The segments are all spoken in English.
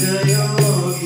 Jai Yogi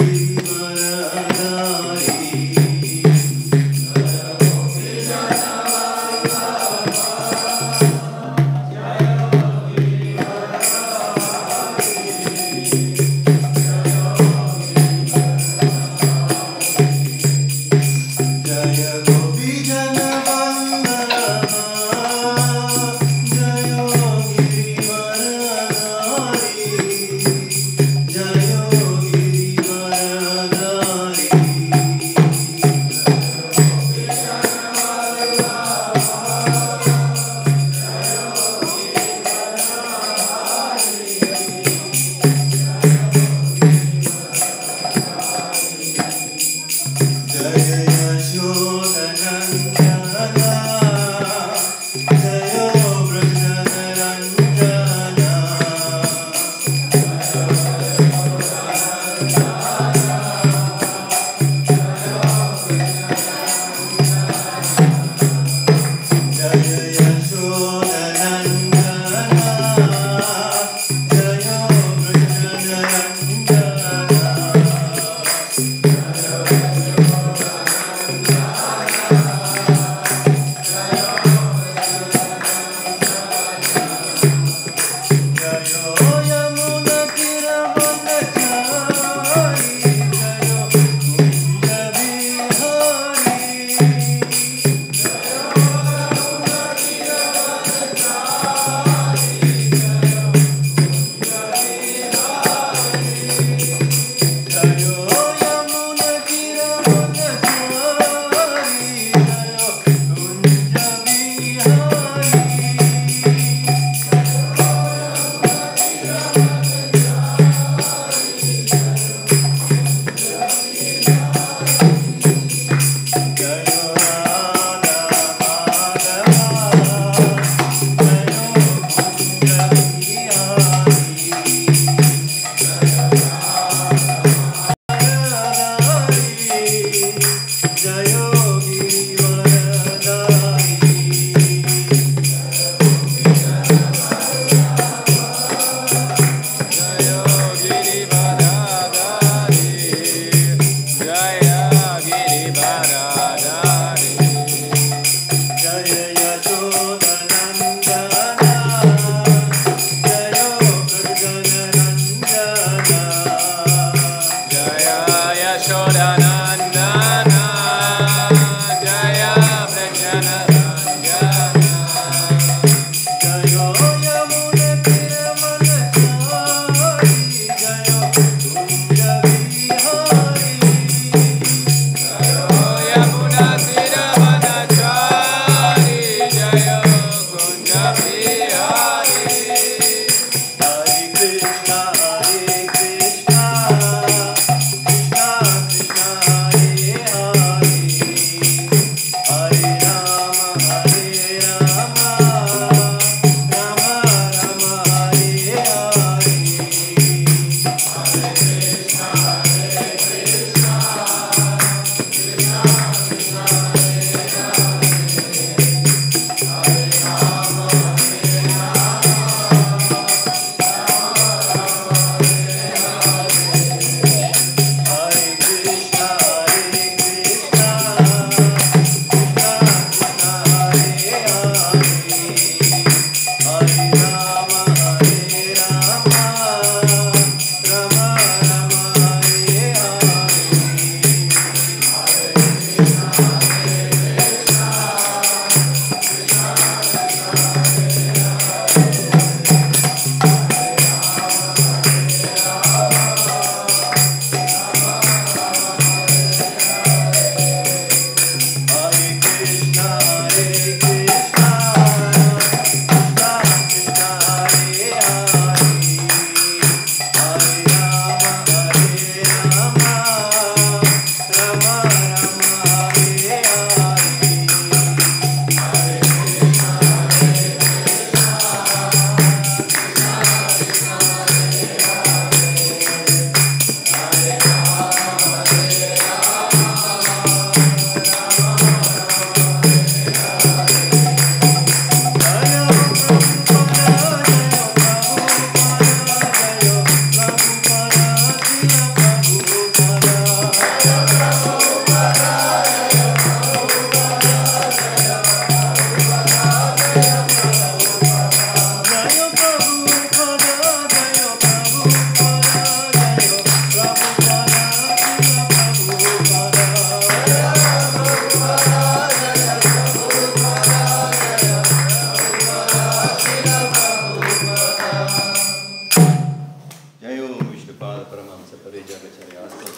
Paramahamsa Parijagacharya Ashram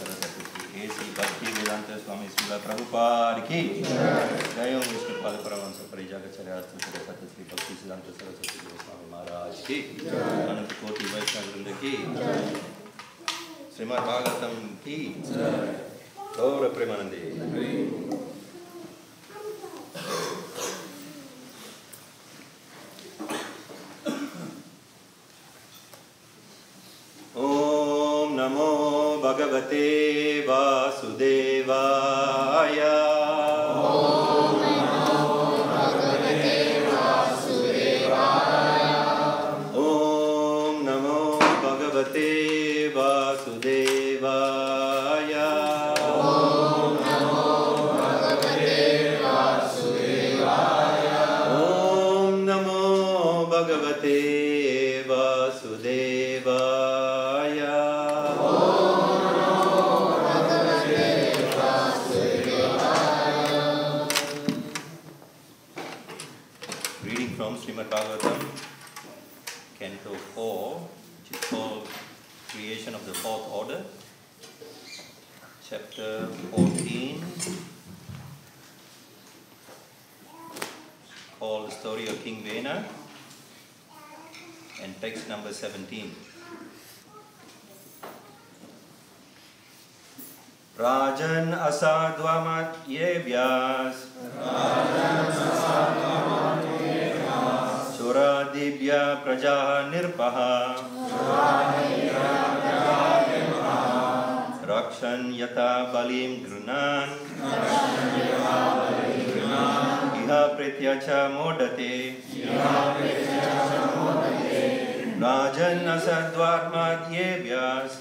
A.C. Bhaktivedanta Swami Śrīmad Prabhupada ki Jai Om Vishnupada Paramahamsa Parijagacharya Ashram Bhaktivedanta Swami Maharaj ki Ananta Koti Vaishnava Vrinda ki Śrīmad Bhāgavatam ki Gaura Premanande. Om Namo Bhagavate Vasudevaya. Om Namo Bhagavate Vasudevaya. Om Namo Bhagavate Vasudevaya. Om Namo Bhagavate Vasudevaya. Om Namo Bhagavate Vasudevaya. Reading from Śrīmad Bhāgavatam, Canto 4, which is called Creation of the Fourth Order, Chapter 14, called The Story of King Vena, and text number 17. Rajan asadvamat yevyas Suradibhya prajaha nirpaha Rakshan yata balim grunan Iha prityacha modate Rajan asadvamat yevyas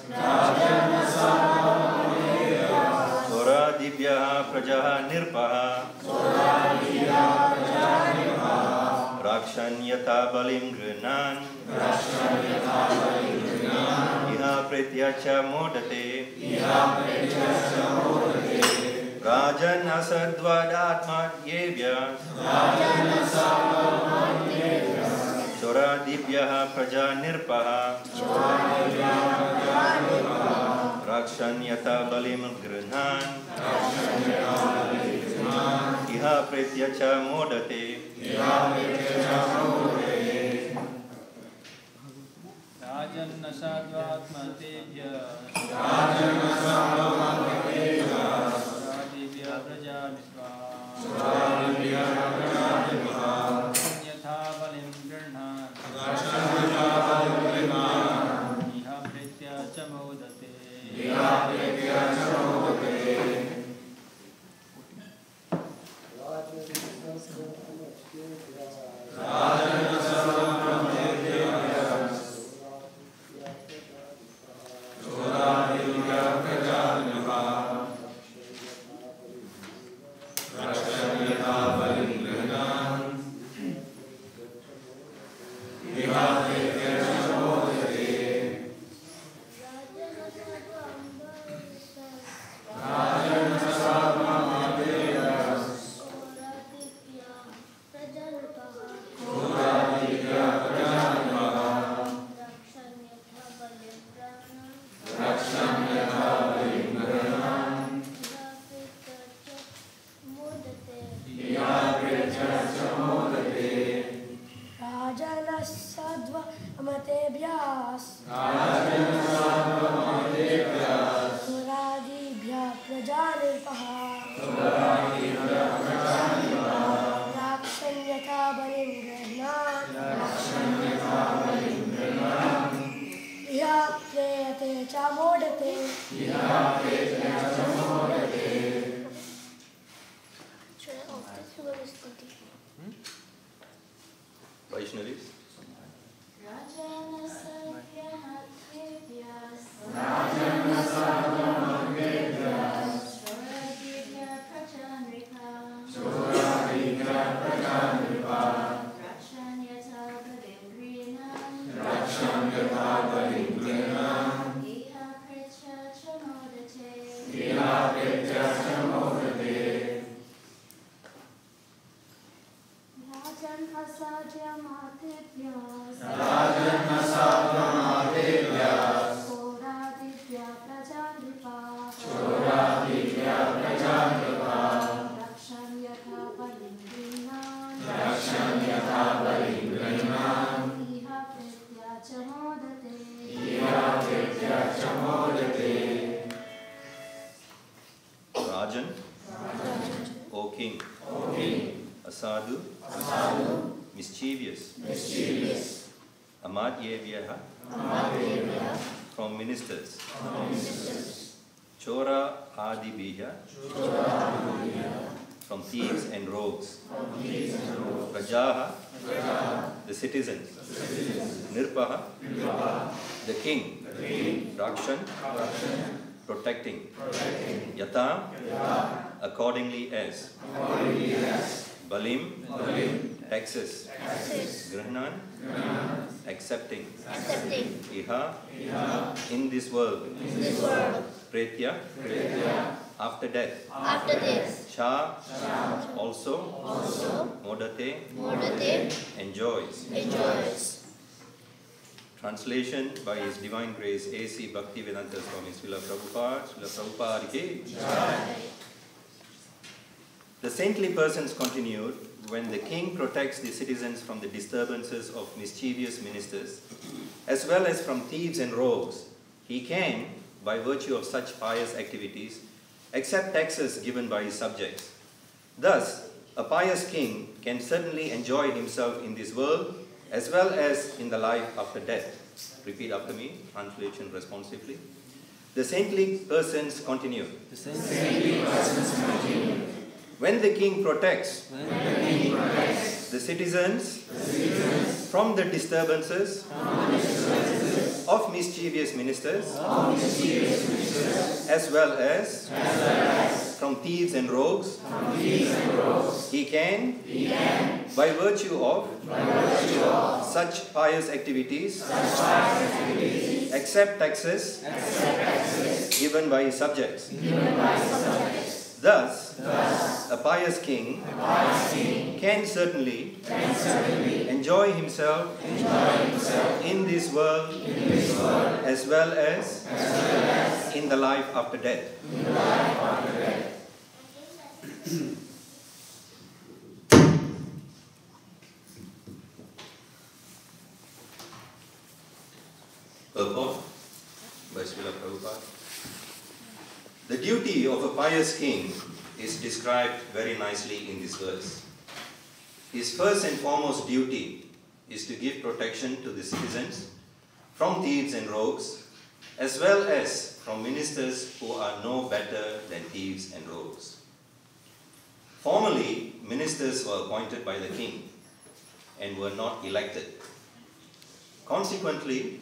Suradibhya prajaha nirpaha Rakshan yata balim grunan Iha prityacha modate Rajan asadvadatmat yevyas Suradibhya praja nirpaha Rakshan yata balim grunan Iha prityacha modate Rajan asadvatmatebhya Suradibhya praja nirpaha Yatha balim grnan Iha prityacha modate Vaishnavis. Rajan asadvamatebhyas Asadu, mischievous, Amadhyevyaha, from ministers, Chora Adibhya, from thieves and rogues, Prajaha, the citizens, Nirpaha, the king, Rakshan, protecting, Yata, accordingly as, Balim, taxes, Grihnan, accepting, Iha, in this world, Pretya, after death, Cha, also, Modate, enjoys. Translation by His Divine Grace A.C. Bhaktivedanta Swami Srila Prabhupada ki. The saintly persons continued, when the king protects the citizens from the disturbances of mischievous ministers, as well as from thieves and rogues, he can, by virtue of such pious activities, accept taxes given by his subjects. Thus, a pious king can certainly enjoy himself in this world as well as in the life after death. Repeat after me, translation responsively. The saintly persons continue. When the king protects the citizens from the disturbances of mischievous ministers, as well as from thieves and rogues, he can, by virtue of such pious activities, accept taxes given by his subjects. Thus, a pious king can certainly enjoy himself in this world as well as in the life after death. Purport by Srila Prabhupada. The duty of a pious king is described very nicely in this verse. His first and foremost duty is to give protection to the citizens from thieves and rogues, as well as from ministers who are no better than thieves and rogues. Formerly, ministers were appointed by the king and were not elected. Consequently,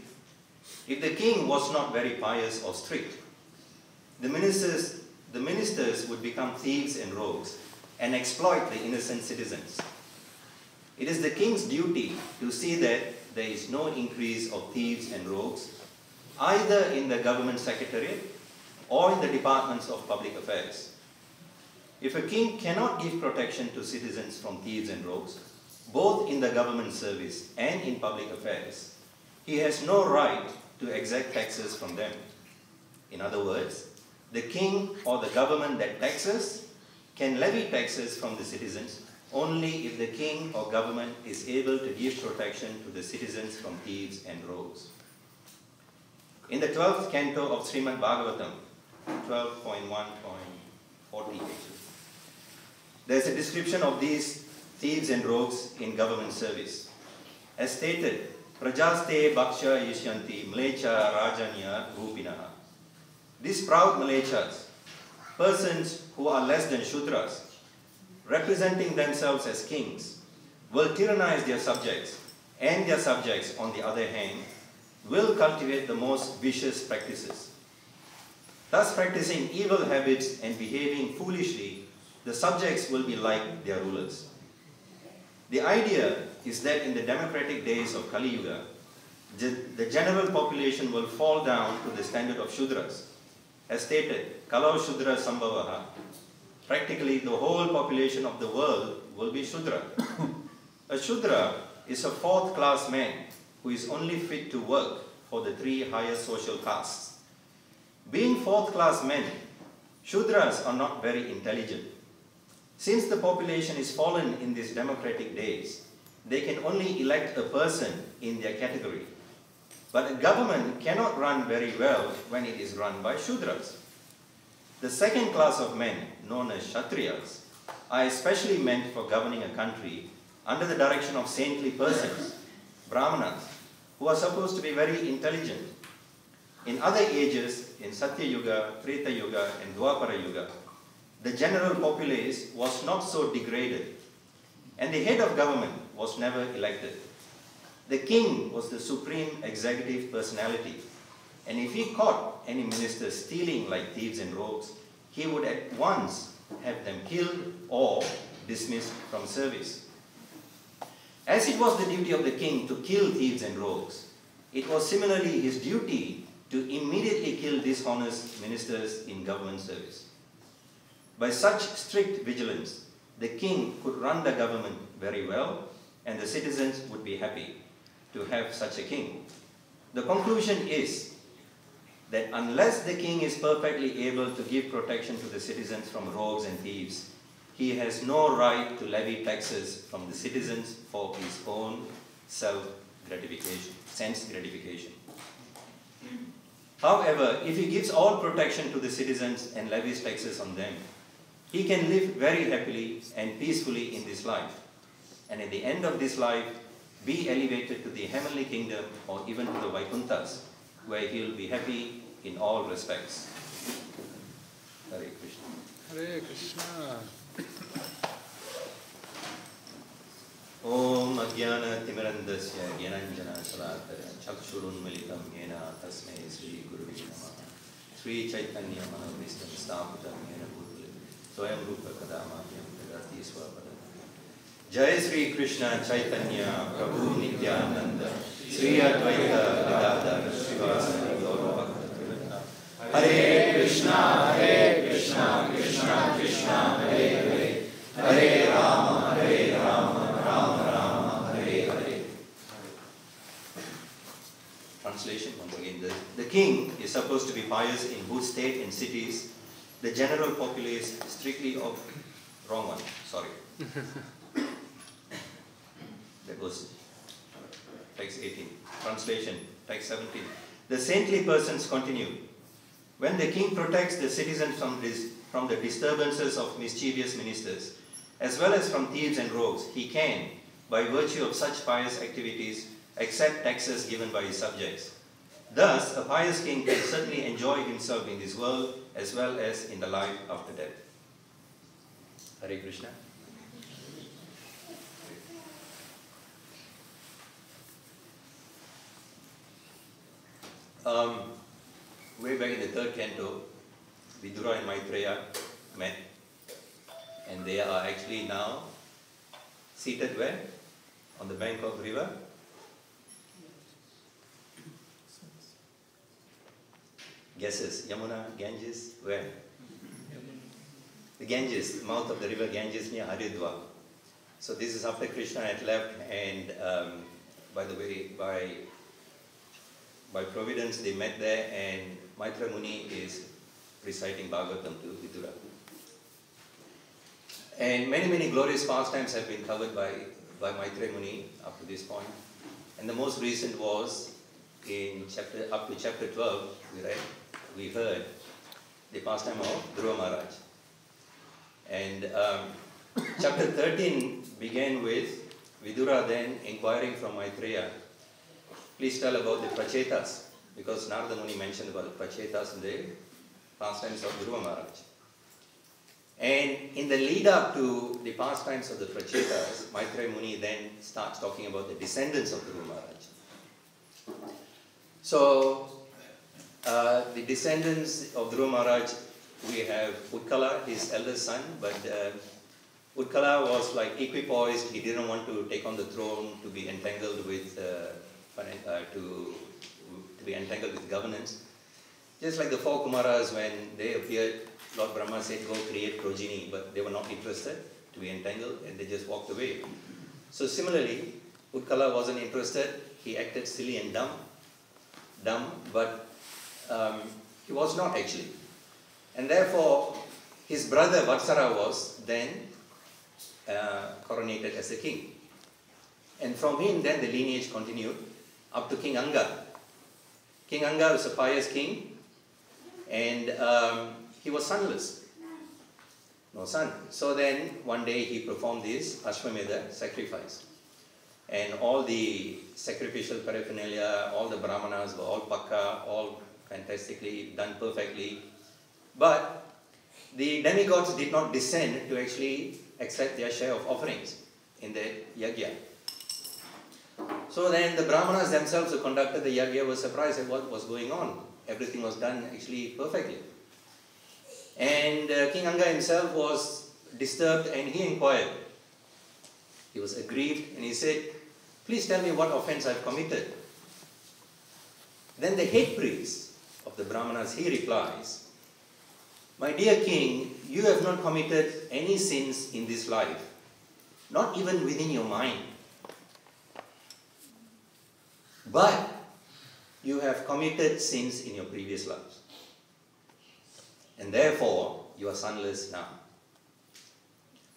if the king was not very pious or strict, the ministers would become thieves and rogues and exploit the innocent citizens. It is the king's duty to see that there is no increase of thieves and rogues, either in the government secretariat or in the departments of public affairs. If a king cannot give protection to citizens from thieves and rogues, both in the government service and in public affairs, he has no right to exact taxes from them. In other words, the king or the government that taxes can levy taxes from the citizens only if the king or government is able to give protection to the citizens from thieves and rogues. In the 12th canto of Śrīmad Bhāgavatam, 12.1.40, there is a description of these thieves and rogues in government service. As stated, Prajaste Bhaksha Yishyanti Mlecha Rajanya Rupinaha. These proud Mlechas, persons who are less than Shudras, representing themselves as kings, will tyrannize their subjects, and their subjects, on the other hand, will cultivate the most vicious practices. Thus practicing evil habits and behaving foolishly, the subjects will be like their rulers. The idea is that in the democratic days of Kali Yuga, the general population will fall down to the standard of Shudras. As stated, Kalau Shudra Sambhavaha, practically the whole population of the world will be Shudra. A Shudra is a fourth-class man who is only fit to work for the three higher social castes. Being fourth-class men, Shudras are not very intelligent. Since the population is fallen in these democratic days, they can only elect a person in their category. But a government cannot run very well when it is run by Shudras. The second class of men, known as Kshatriyas, are especially meant for governing a country under the direction of saintly persons, Brahmanas, who are supposed to be very intelligent. In other ages, in Satya Yuga, Treta Yuga, and Dwapara Yuga, the general populace was not so degraded, and the head of government was never elected. The king was the supreme executive personality, and if he caught any minister stealing like thieves and rogues, he would at once have them killed or dismissed from service. As it was the duty of the king to kill thieves and rogues, it was similarly his duty to immediately kill dishonest ministers in government service. By such strict vigilance, the king could run the government very well, and the citizens would be happy to have such a king. The conclusion is that unless the king is perfectly able to give protection to the citizens from rogues and thieves, he has no right to levy taxes from the citizens for his own self-gratification, sense gratification. However, if he gives all protection to the citizens and levies taxes on them, he can live very happily and peacefully in this life, and at the end of this life, be elevated to the heavenly kingdom or even to the Vaikunthas, where he will be happy in all respects. Hare Krishna. Hare Krishna. Om Ajnana Timirandasya Gyananjana Salataya Chakshurunmilitam Yena Tasmai Sri Gurave Namaha Sri Chaitanya Manavishtam Sthapitam Yena Bhutale Swayam Rupa Kadamahyam Vedati Swapada. Jai Sri Krishna Chaitanya Prabhu Nityananda Sri Advaita Gadadhar Srivasadi Gaura Bhakta. Hare Krishna, Krishna Krishna, Hare Hare, Hare Rama, Rama Rama, Hare Hare. Translation once again. The king is supposed to be pious in whose state and cities the general populace strictly of wrong one. Sorry. That was text 18. Translation, text 17. The saintly persons continue. When the king protects the citizens from the disturbances of mischievous ministers, as well as from thieves and rogues, he can, by virtue of such pious activities, accept taxes given by his subjects. Thus, a pious king can certainly enjoy himself in this world as well as in the life after death. Hare Krishna. Way back in the third canto, Vidura and Maitreya met, and they are actually now seated where? On the bank of the river? Guesses? Yamuna, Ganges, where? The Ganges, the mouth of the river Ganges near Haridwar. So this is after Krishna had left, and by the way, by providence they met there, and Maitreya Muni is reciting Bhagavatam to Vidura. And many glorious pastimes have been covered by Maitreya Muni up to this point. And the most recent was up to chapter 12, we heard the pastime of Dhruva Maharaj. And chapter 13 began with Vidura then inquiring from Maitreya, please tell about the Prachetas, because Narada Muni mentioned about the Prachetas in the pastimes of Dhruva Maharaj. And in the lead up to the pastimes of the Prachetas, Maitreya Muni then starts talking about the descendants of Dhruva Maharaj. So, the descendants of Dhruva Maharaj, we have Utkala, his eldest son, but Utkala was like equipoised. He didn't want to take on the throne, to be entangled with governance. Just like the four Kumaras, when they appeared, Lord Brahma said, go create progeny, but they were not interested to be entangled, and they just walked away. So similarly, Utkala wasn't interested. He acted silly and dumb, but he was not actually. And therefore, his brother Vatsara was then coronated as a king. And from him, then the lineage continued up to King Anga. King Anga was a pious king, and he was sonless. no son. So then one day he performed this Ashwamedha sacrifice. And all the sacrificial paraphernalia, all the brahmanas were all pakka, all fantastically done perfectly. But the demigods did not descend to actually accept their share of offerings in the yajna. So then the brahmanas themselves who conducted the yajna were surprised at what was going on. Everything was done actually perfectly. And King Anga himself was disturbed and he inquired. He was aggrieved and he said, please tell me what offense I have committed. Then the head priest of the brahmanas, he replies, my dear king, you have not committed any sins in this life, not even within your mind. But you have committed sins in your previous lives. And therefore, you are sonless now.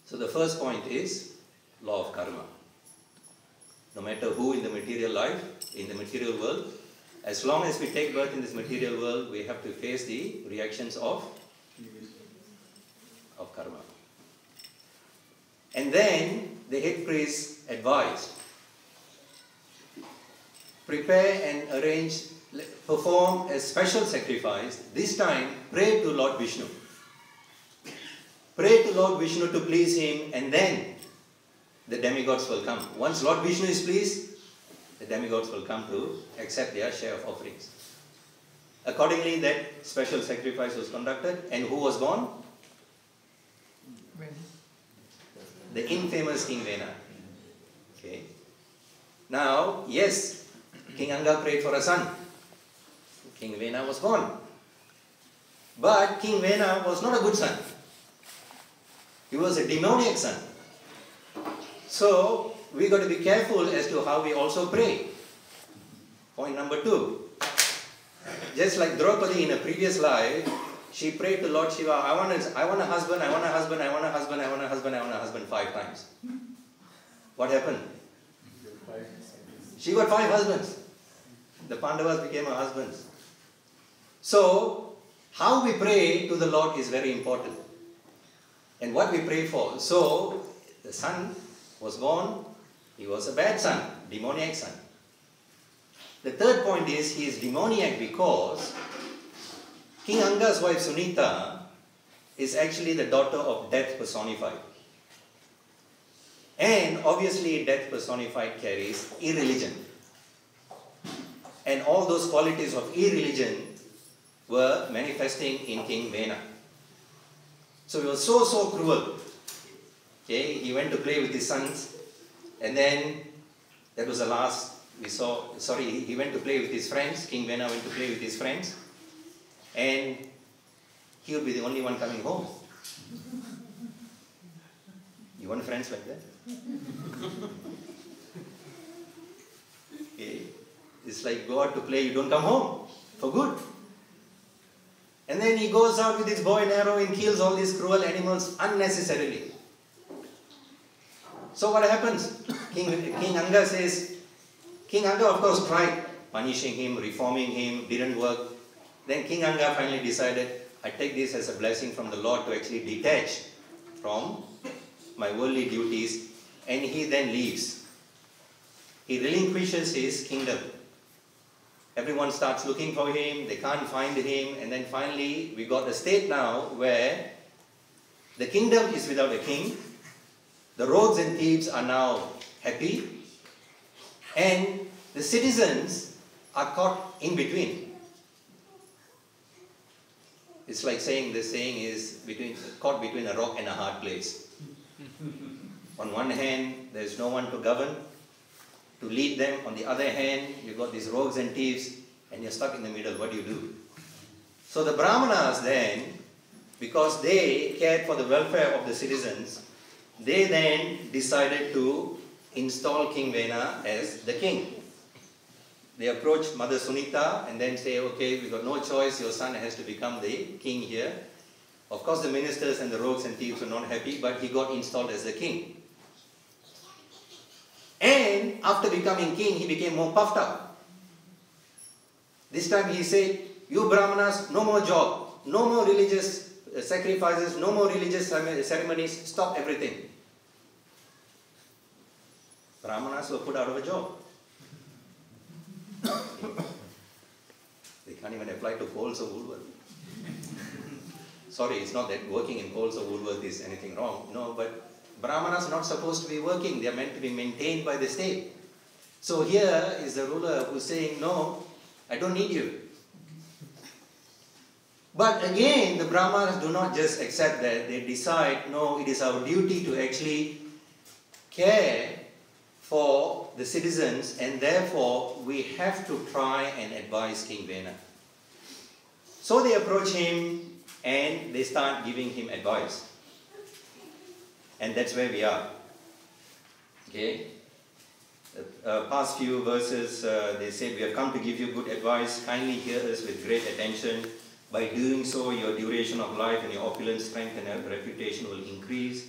So the first point is law of karma. No matter who in the material life, in the material world, as long as we take birth in this material world, we have to face the reactions of karma. And then the head priest advised, prepare and arrange, perform a special sacrifice. This time, pray to Lord Vishnu. Pray to Lord Vishnu to please him, and then the demigods will come. Once Lord Vishnu is pleased, the demigods will come to accept their share of offerings. Accordingly, that special sacrifice was conducted, and who was born? The infamous King Vena. Okay. Now, yes, King Anga prayed for a son. King Vena was born. But King Vena was not a good son. He was a demoniac son. So, we got to be careful as to how we also pray. Point number 2. Just like Draupadi in a previous life, she prayed to Lord Shiva, I want a husband, I want a husband, I want a husband, I want a husband, I want a husband 5 times. What happened? She got 5 husbands. The Pandavas became her husbands. So, how we pray to the Lord is very important. And what we pray for. So, the son was born, he was a bad son, demoniac son. The third point is, he is demoniac because King Anga's wife Sunita is actually the daughter of death personified. And obviously death personified carries irreligion. And all those qualities of irreligion were manifesting in King Vena. So he was so cruel. Okay, he went to play with his sons, and then that was the last we saw. He went to play with his friends. King Vena went to play with his friends, and he would be the only one coming home. You want friends like that? Okay. It's like go out to play, you don't come home for good. And then he goes out with his bow and arrow and kills all these cruel animals unnecessarily. So what happens? King Anga says, King Anga of course tried punishing him, reforming him, didn't work. Then King Anga finally decided, I take this as a blessing from the Lord to actually detach from my worldly duties, and he then leaves. He relinquishes his kingdom. Everyone starts looking for him, they can't find him, and then finally we got a state now where the kingdom is without a king, the rogues and thieves are now happy, and the citizens are caught in between. It's like saying, the saying is caught between a rock and a hard place. On one hand, there's no one to govern, to lead them. On the other hand, you've got these rogues and thieves, and you're stuck in the middle. What do you do? So the Brahmanas then, because they cared for the welfare of the citizens, they then decided to install King Vena as the king. They approached Mother Sunita and then say, okay, we've got no choice, your son has to become the king here. Of course, the ministers and the rogues and thieves were not happy, but he got installed as the king. And after becoming king, he became more puffed up. This time he said, you Brahmanas, no more job, no more religious sacrifices, no more religious ceremonies, stop everything. Brahmanas were put out of a job. They can't even apply to Coles or Woolworth. Sorry, it's not that working in Coles or Woolworth is anything wrong. No, but Brahmanas are not supposed to be working. They are meant to be maintained by the state. So here is the ruler who's saying, no, I don't need you. But again, the Brahmanas do not just accept that. They decide, no, it is our duty to actually care for the citizens, and therefore we have to try and advise King Vena. So they approach him and they start giving him advice. And that's where we are. Okay? Past few verses, they said, we have come to give you good advice. Kindly hear us with great attention. By doing so, your duration of life and your opulent strength and reputation will increase.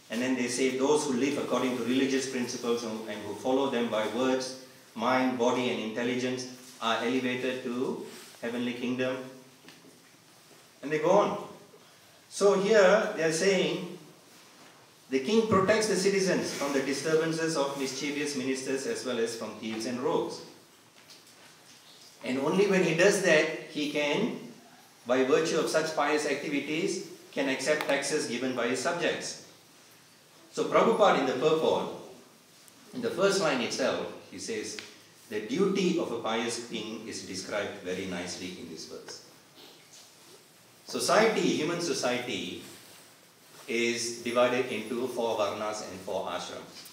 And then they say, those who live according to religious principles and who follow them by words, mind, body, and intelligence are elevated to heavenly kingdom. And they go on. So here they are saying, the king protects the citizens from the disturbances of mischievous ministers as well as from thieves and rogues. And only when he does that, he can, by virtue of such pious activities, can accept taxes given by his subjects. So Prabhupada in the purport, in the first line itself, he says, the duty of a pious king is described very nicely in this verse. Society, human society, is divided into 4 varnas and 4 ashrams.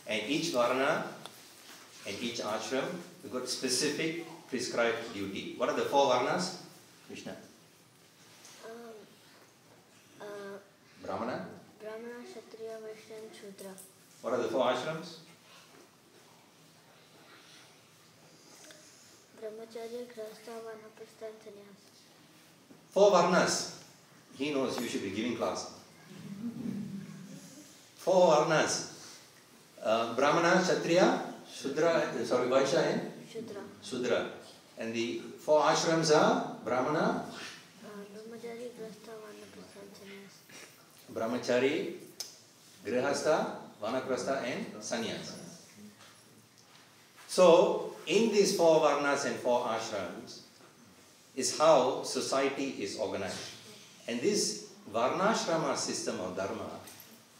And each varna and each ashram, we've got specific prescribed duty. What are the 4 varnas? Krishna. Brahmana. Brahmana, Kshatriya, Vaishya and Shudra. What are the 4 ashrams? Brahmachari, Grahastha, Vanaprastha and Sannyas. 4 varnas. He knows you should be giving class. 4 varnas. Brahmana, Kshatriya, Vaishya and Shudra. And the 4 ashrams are Brahmana, Brahmachari, Grahastha, Vanaprastha and Sannyas. Brahmachari, Grihastha, Vanaprastha and Sannyas. So, in these 4 varnas and 4 ashrams is how society is organized. And this Varnashrama system of Dharma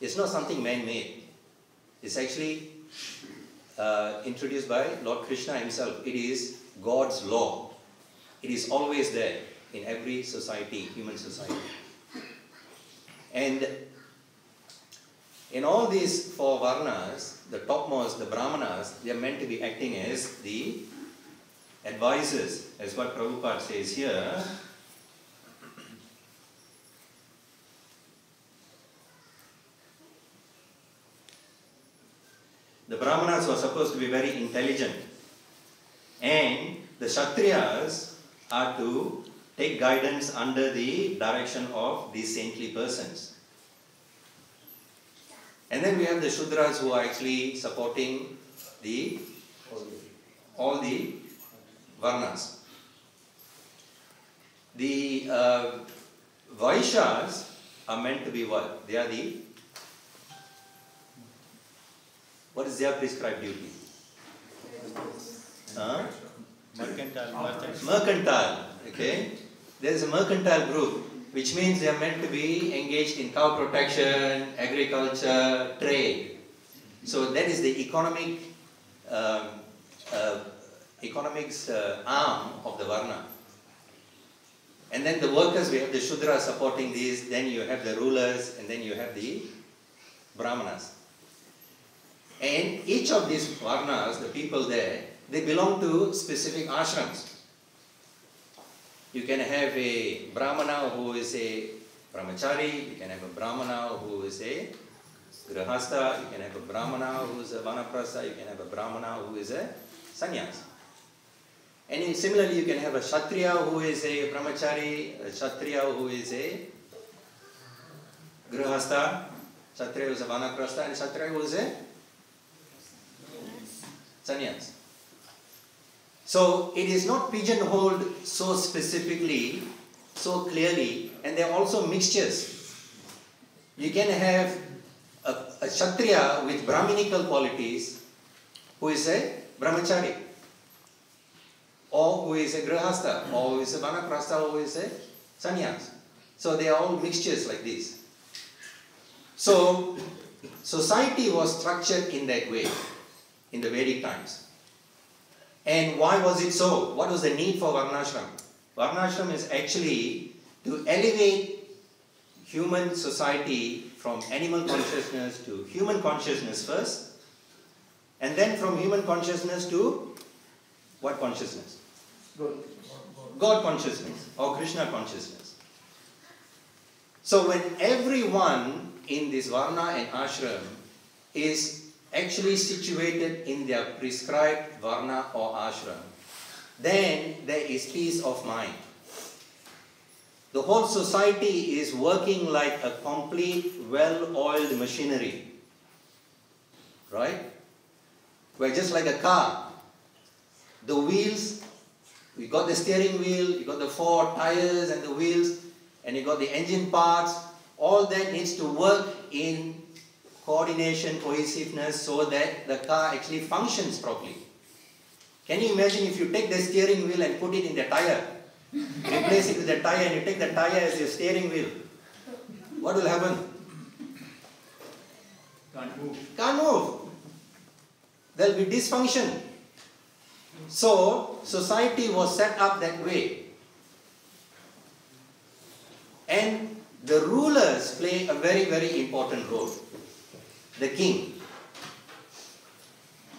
is not something man-made. It's actually introduced by Lord Krishna himself. It is God's law. It is always there in every society, human society. And in all these 4 varnas, the topmost, the Brahmanas, they are meant to be acting as the advisors, as what Prabhupada says here. The Brahmanas were supposed to be very intelligent, and the Kshatriyas are to take guidance under the direction of these saintly persons. And then we have the Shudras who are actually supporting all the Varnas. The Vaishyas are meant to be what? They are what is their prescribed duty? Mercantile, okay? There is a mercantile group, which means they are meant to be engaged in cow protection, agriculture, trade. So that is the economics arm of the Varna. And then the workers, we have the Shudra supporting these, then you have the rulers, and then you have the Brahmanas. And each of these Varnas, the people there, they belong to specific ashrams. You can have a Brahmana who is a Brahmachari, you can have a Brahmana who is a Grihastha, you can have a Brahmana who is a Vanaprastha, you can have a Brahmana who is a Sannyas. And similarly, you can have a Kshatriya who is a Brahmachari, a Kshatriya who is a Grihastha, Kshatriya who is a Vanaprastha, and Kshatriya who is a Sannyas. So it is not pigeonholed so specifically so clearly, and they are also mixtures. You can have a Kshatriya with Brahminical qualities who is a Brahmachari, or who is a Grihastha, or who is a Vanaprastha, or who is a Sannyas. So they are all mixtures like this. So society was structured in that way in the Vedic times. And why was it so? What was the need for Varnashram? Varnashram is actually to elevate human society from animal consciousness to human consciousness first, and then from human consciousness to what consciousness? God consciousness or Krishna consciousness. So when everyone in this Varna and Ashram is actually situated in their prescribed Varna or Ashram, then there is peace of mind. The whole society is working like a complete, well-oiled machinery. Right? Where just like a car, the wheels, you got the steering wheel, you got the 4 tires and the wheels, and you got the engine parts, all that needs to work in coordination, cohesiveness, so that the car actually functions properly. Can you imagine if you take the steering wheel and put it in the tire, replace it with the tire, and you take the tire as your steering wheel? What will happen? Can't move. Can't move. There will be dysfunction. So, society was set up that way. And the rulers play a very, very important role. The king.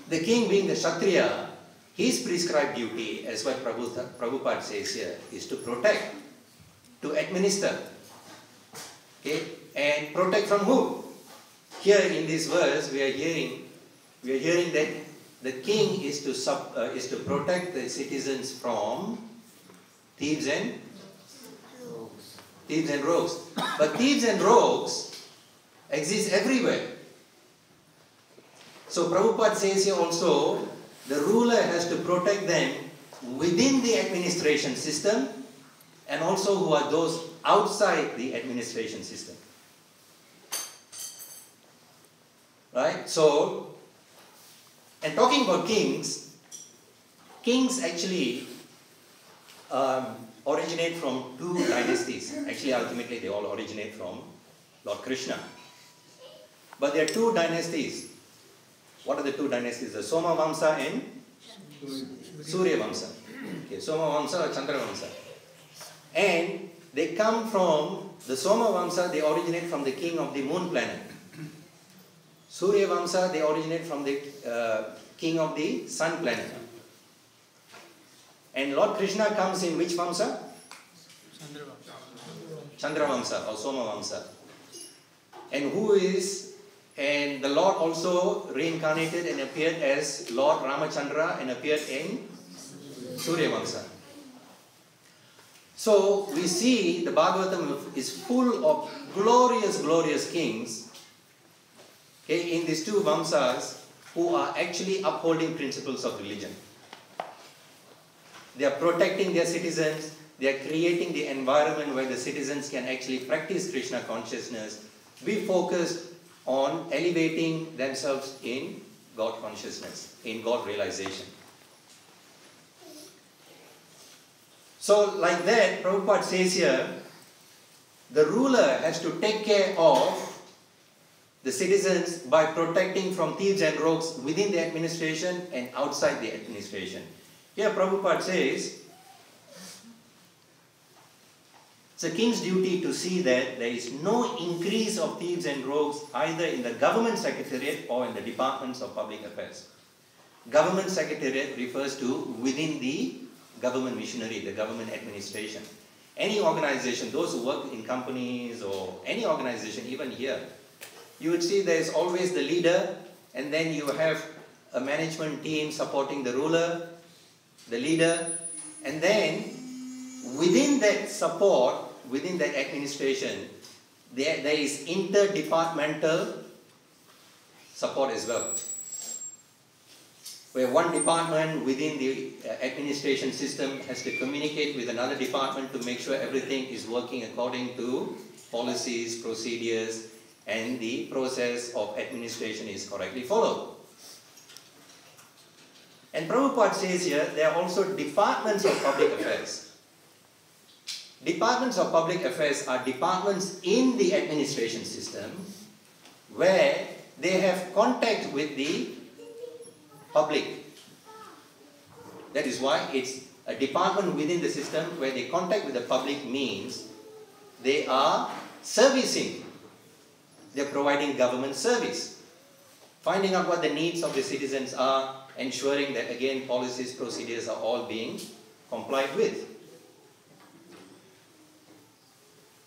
The king being the Kshatriya, his prescribed duty, as what Prabhupada says here, is to protect, to administer. Okay? And protect from who? Here in this verse, we are hearing that the king is to protect the citizens from thieves and rogues. But thieves and rogues exist everywhere. So Prabhupada says here also, the ruler has to protect them within the administration system, and also who are those outside the administration system. Right? So, and talking about kings actually originate from 2 dynasties. Actually, ultimately, they all originate from Lord Krishna. But there are 2 dynasties. What are the 2 dynasties? The Soma Vamsa and Surya Vamsa. Okay, Soma Vamsa or Chandra Vamsa. And they come from the Soma Vamsa, they originate from the king of the moon planet. Surya Vamsa, they originate from the king of the sun planet. And Lord Krishna comes in which Vamsa? Chandra Vamsa or Soma Vamsa. And the Lord also reincarnated and appeared as Lord Ramachandra and appeared in Surya Vamsa. So we see the Bhagavatam is full of glorious, glorious kings, okay, in these 2 Vamsas who are actually upholding principles of religion. They are protecting their citizens, they are creating the environment where the citizens can actually practice Krishna consciousness, be focused on elevating themselves in God consciousness, in God realization. So like that, Prabhupada says here, the ruler has to take care of the citizens by protecting from thieves and rogues within the administration and outside the administration. Here Prabhupada says, it's a king's duty to see that there is no increase of thieves and rogues either in the government secretariat or in the departments of public affairs. Government secretariat refers to within the government machinery, the government administration. Any organization, those who work in companies or any organization, even here, you would see there is always the leader, and then you have a management team supporting the ruler, the leader, and then within that support, within that administration, there is interdepartmental support as well. where one department within the administration system has to communicate with another department to make sure everything is working according to policies, procedures, and the process of administration is correctly followed. And Prabhupada says here, there are also departments of public affairs. Departments of public affairs are departments in the administration system where they have contact with the public. That is why it's a department within the system where they contact with the public means they are servicing. They're providing government service. Finding out what the needs of the citizens are, ensuring that again policies, procedures are all being complied with.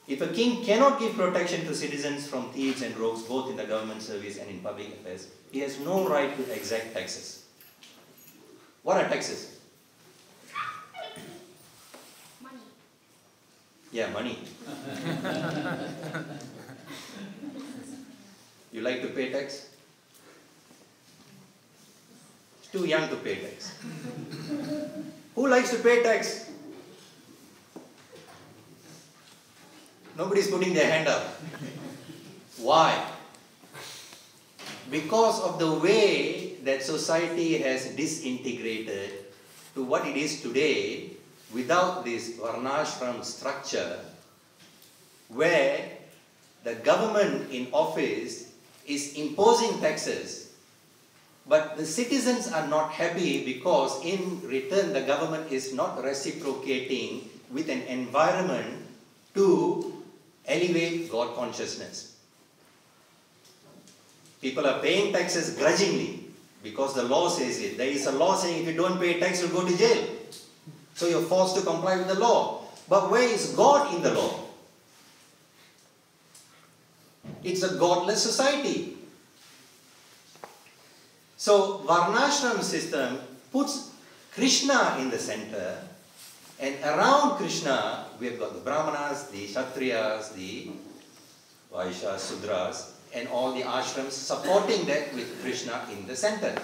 If a king cannot give protection to citizens from thieves and rogues both in the government service and in public affairs, he has no right to exact taxes. What are taxes? Money. Yeah, money. You like to pay tax? It's too young to pay tax. Who likes to pay tax? Nobody's putting their hand up. Why? Because of the way that society has disintegrated to what it is today without this Varnashram structure where the government in office is imposing taxes, but the citizens are not happy because in return the government is not reciprocating with an environment to elevate God consciousness. People are paying taxes grudgingly because the law says it. There is a law saying if you don't pay tax, you'll go to jail. So you're forced to comply with the law. But where is God in the law? It's a godless society. So Varnashram system puts Krishna in the center, and around Krishna we've got the Brahmanas, the Kshatriyas, the Vaishyas, Sudras, and all the ashrams supporting that with Krishna in the center.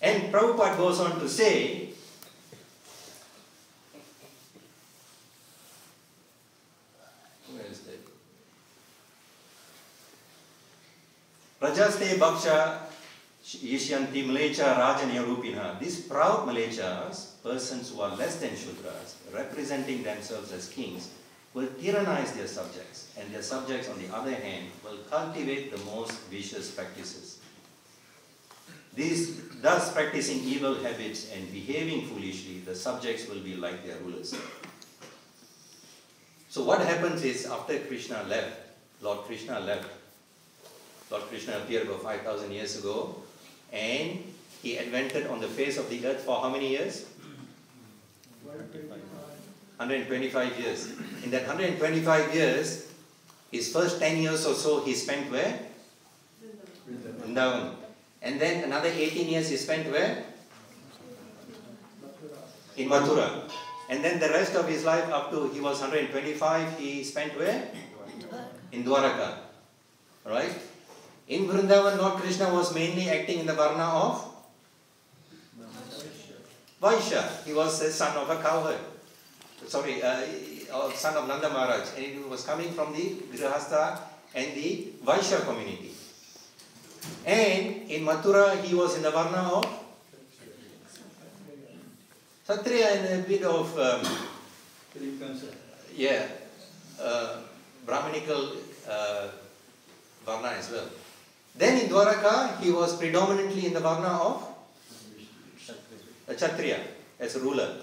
And Prabhupada goes on to say, where is that? Rajaste Bhaksha Yishyanti Malecha Rajanirupina. These proud Malechas, persons who are less than Shudras, representing themselves as kings, will tyrannize their subjects, and their subjects, on the other hand, will cultivate the most vicious practices. Thus practicing evil habits and behaving foolishly, the subjects will be like their rulers. So what happens is, after Krishna left, Lord Krishna appeared about 5,000 years ago, and he advented on the face of the earth for how many years? 125 years. In that 125 years, his first 10 years or so he spent where? Vrindavan. And then another 18 years he spent where? In Mathurā. And then the rest of his life up to he was 125, he spent where? In Dwaraka. Right? In Vrindavan, Lord Krishna was mainly acting in the Varna of Vaishya. He was the son of a cowherd. Sorry, son of Nanda Maharaj. And he was coming from the Grihastha and the Vaishya community. And in Mathurā, he was in the Varna of Kshatriya and a bit of Brahmanical Varna as well. Then in Dwaraka, he was predominantly in the Varna of Kshatriya as a ruler.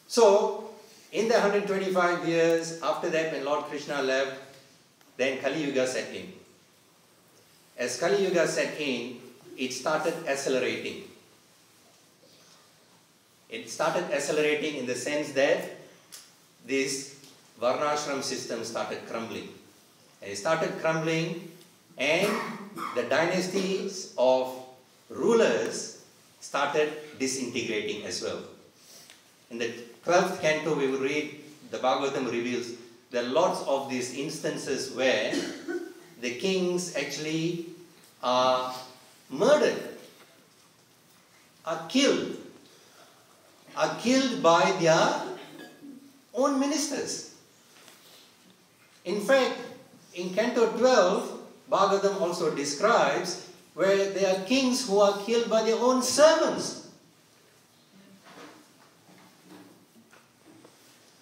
So, in the 125 years after that, when Lord Krishna left, then Kali Yuga set in. As Kali Yuga set in, it started accelerating. It started accelerating in the sense that this Varnashram system started crumbling. And it started crumbling, and the dynasties of rulers started disintegrating as well. In the 12th canto, we will read, the Bhagavatam reveals, there are lots of these instances where the kings actually are murdered, are killed by their own ministers. In fact, in Canto 12, Bhagavatam also describes where there are kings who are killed by their own servants.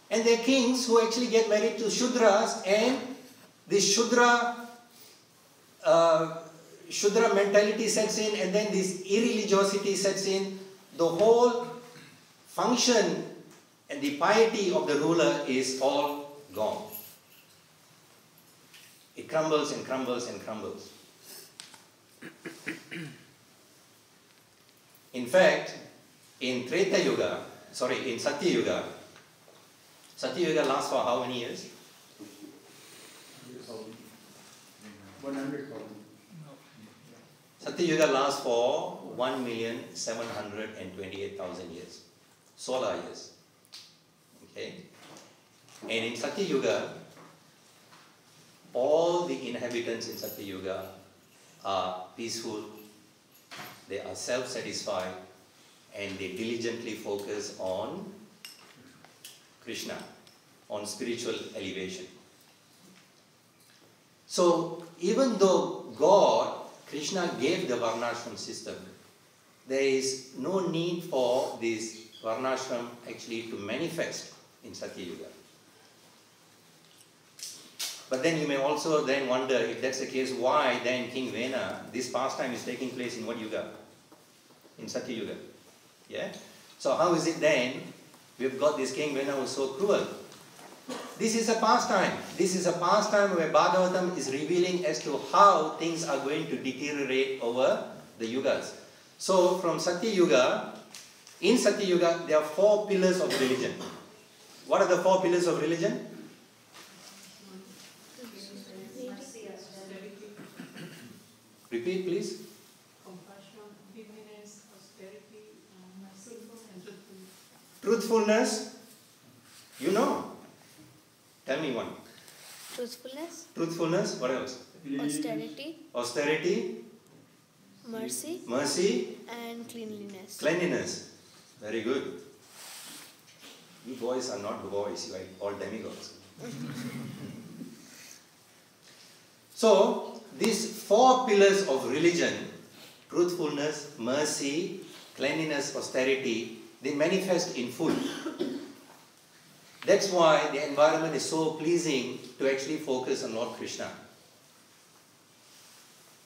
And there are kings who actually get married to Shudras, and this Shudra mentality sets in, and then this irreligiosity sets in. The whole function and the piety of the ruler is all gone. It crumbles and crumbles and crumbles. In fact, in Satya Yuga, Satya Yuga lasts for how many years? 100,000. Satya Yuga lasts for 1,728,000 years. Solar years. Okay? And in Satya Yuga, all the inhabitants in Satya Yuga are peaceful, they are self-satisfied, and they diligently focus on Krishna, on spiritual elevation. So, even though God, Krishna gave the Varnashram system, there is no need for this Varnashram actually to manifest in Satya Yuga. But then you may also then wonder, if that's the case, why then King Vena, this pastime is taking place in what Yuga? In Satya Yuga. Yeah? So how is it then we've got this King Vena who is so cruel? This is a pastime. This is a pastime where Bhagavatam is revealing as to how things are going to deteriorate over the Yugas. So from Satya Yuga, in Satya Yuga, there are 4 pillars of religion. What are the 4 pillars of religion? Repeat, please. Compassion, forgiveness, austerity, mercifulness, and truthfulness. Truthfulness. You know. Tell me one. Truthfulness, Truthfulness. What else? austerity, Austerity. mercy, Mercy. and cleanliness. Cleanliness. Very good. You boys are not boys. You are all demigods. So, these 4 pillars of religion, truthfulness, mercy, cleanliness, austerity, they manifest in full. That's why the environment is so pleasing to actually focus on Lord Krishna.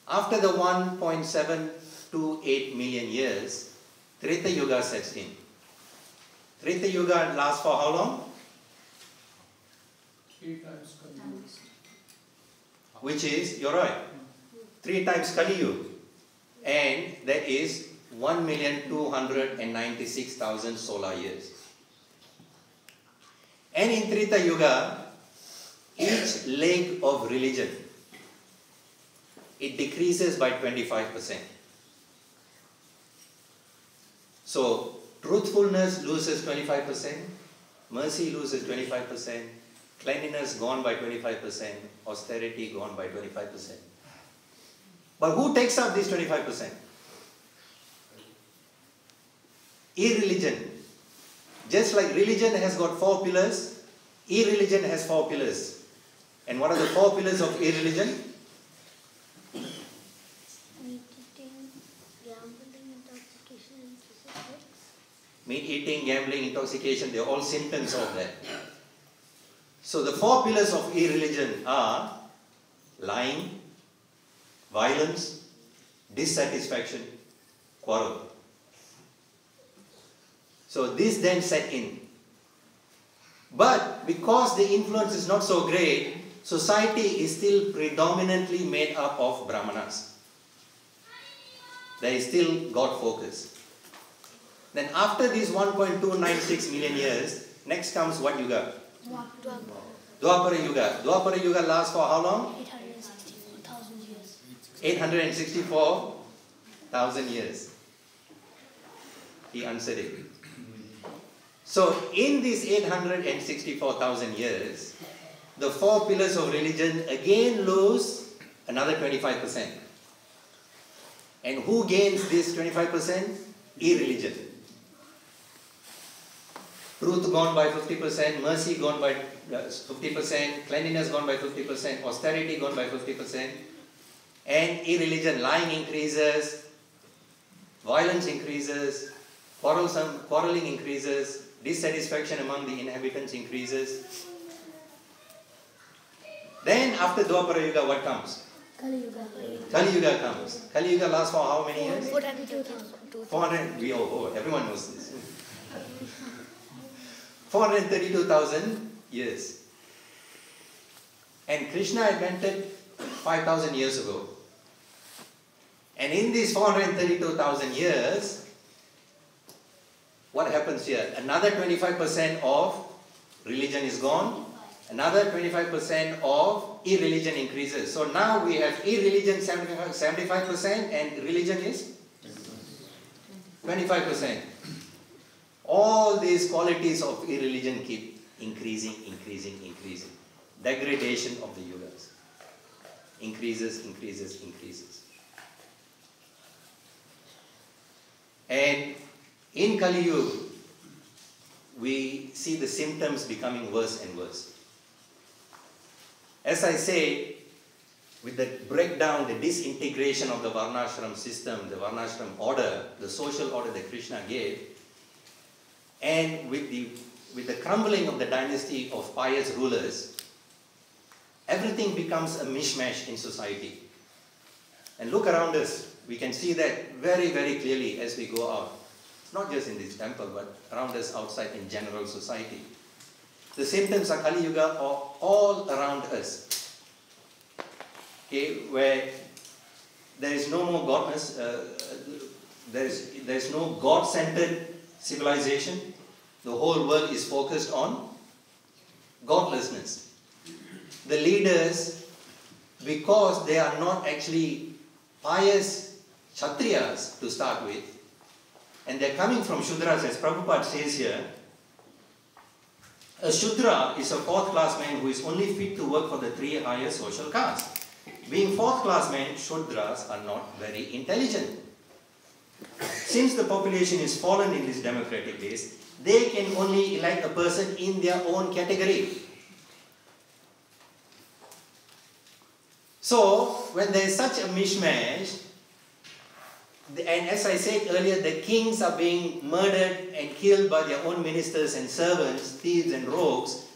After the 1.728 million years, Treta Yuga sets in. Treta Yuga lasts for how long? 3 times Kali. Which is, you're right, 3 times Kali Yuga. And that is 1,296,000 solar years. And in Treta Yuga, each leg of religion, it decreases by 25%. So, truthfulness loses 25%, mercy loses 25%, cleanliness gone by 25%, austerity gone by 25%. But who takes up this 25%? Irreligion. Just like religion has got 4 pillars, irreligion has 4 pillars. And what are the 4 pillars of irreligion? Meat eating, gambling, intoxication, and physical. Meat eating, gambling, intoxication, they are all symptoms of that. So the 4 pillars of irreligion are lying, violence, dissatisfaction, quarrel. So this then set in. But because the influence is not so great, society is still predominantly made up of Brahmanas. There is still God focus. Then after these 1.296 million years, next comes what Yuga? Dwapara Yuga. Dwapara Yuga lasts for how long? 864,000 years. 864,000 years. He answered it. So in these 864,000 years, the 4 pillars of religion again lose another 25%. And who gains this 25%? Irreligion. Truth gone by 50%, mercy gone by 50%, cleanliness gone by 50%, austerity gone by 50%, and irreligion, lying increases, violence increases, quarreling increases, dissatisfaction among the inhabitants increases. Then after Dwapara Yuga, what comes? Kali Yuga. Kali Yuga comes. Kali Yuga lasts for how many years? 432,000. 400, everyone knows this. 432,000 years. And Krishna invented 5,000 years ago. And in these 432,000 years, what happens here? Another 25% of religion is gone. Another 25% of irreligion increases. So now we have irreligion 75% and religion is 25%. All these qualities of irreligion keep increasing. Degradation of the yugas. Increases. And in Kali Yuga, we see the symptoms becoming worse and worse. As I say, with the breakdown, the disintegration of the Varnashram system, the Varnashram order, the social order that Krishna gave, and with the crumbling of the dynasty of pious rulers, everything becomes a mishmash in society. And look around us, we can see that very, very clearly as we go out. It's not just in this temple, but around us outside in general society. The symptoms of Kali Yuga are all around us. Okay, where there is no more godness, there is no God-centered civilization. The whole world is focused on godlessness. The leaders, because they are not actually pious Kshatriyas to start with, and they're coming from Shudras, as Prabhupada says here, a Shudra is a fourth-class man who is only fit to work for the three higher social castes. Being fourth-class men, Shudras are not very intelligent. Since the population is fallen in these democratic days, they can only elect a person in their own category. So, when there is such a mishmash, and as I said earlier, the kings are being murdered and killed by their own ministers and servants, thieves and rogues,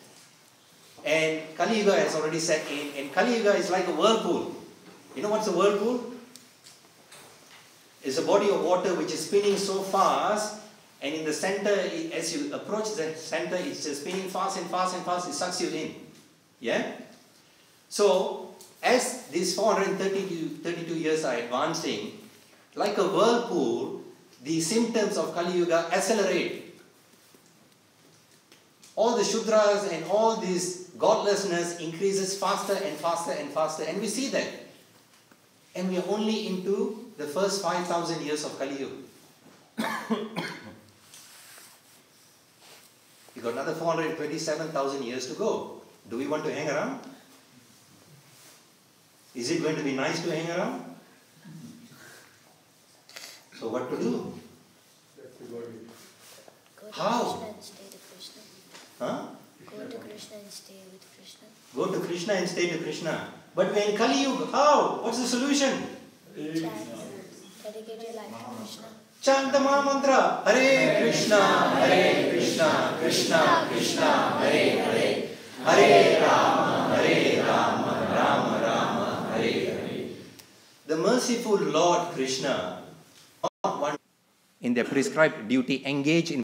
and Kali Yuga has already set in, and Kali Yuga is like a whirlpool. You know what's a whirlpool? It's a body of water which is spinning so fast, and in the center, as you approach the center, it's just spinning fast, it sucks you in. Yeah? So, as these 432 years are advancing, like a whirlpool, the symptoms of Kali Yuga accelerate. All the Shudras and all this godlessness increases faster, and we see that. And we are only into the first 5,000 years of Kali Yuga. We've got another 427,000 years to go. Do we want to hang around? Is it going to be nice to hang around? So what to do? How? Go to Krishna and stay with Krishna. Huh? Go to Krishna and stay with Krishna. Go to Krishna and stay to Krishna. But when Kali Yuga, how? What's the solution? Chant. Dedicate your life to Krishna. Chant the Maha Mantra. Hare Krishna, Krishna Krishna, Hare Hare. Hare Rama, Rama Rama, Hare Hare. The merciful Lord Krishna, not one in their prescribed duty, engage in